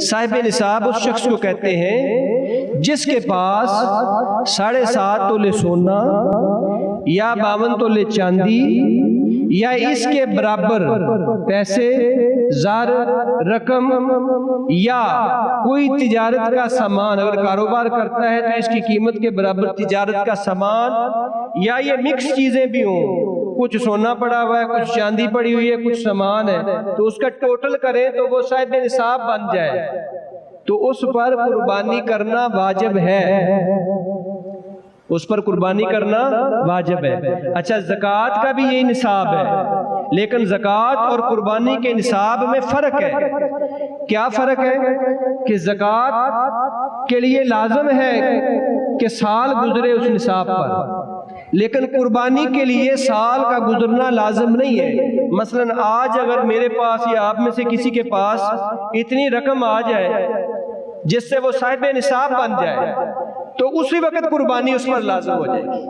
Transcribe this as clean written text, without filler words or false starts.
صاحب نصاب اس شخص کو کہتے ہیں جس کے پاس 7.5 تولے سونا یا 52 تولے چاندی یا اس کے برابر پیسے، زر، رقم یا کوئی تجارت کا سامان، اگر کاروبار کرتا ہے تو اس کی قیمت کے برابر تجارت کا سامان، یا یہ مکس چیزیں بھی ہوں، کچھ سونا پڑا ہوا ہے، کچھ چاندی پڑی ہوئی ہے، کچھ سامان ہے، تو اس کا ٹوٹل کریں تو وہ صاحب نصاب بن جائے، تو اس پر قربانی کرنا واجب ہے، اس پر قربانی کرنا واجب ہے۔ اچھا، زکوٰۃ کا بھی یہی نصاب ہے، لیکن زکوٰۃ اور قربانی کے نصاب میں فرق ہے۔ کیا فرق ہے؟ کہ زکوٰۃ کے لیے لازم ہے کہ سال گزرے اس نصاب پر، لیکن قربانی کے لیے سال کا گزرنا لازم نہیں ہے۔ مثلا آج اگر میرے پاس یا آپ میں سے کسی کے پاس اتنی رقم آ جائے جس سے وہ صاحب نصاب بن جائے تو اسی وقت قربانی اس پر لازم ہو جائے گی۔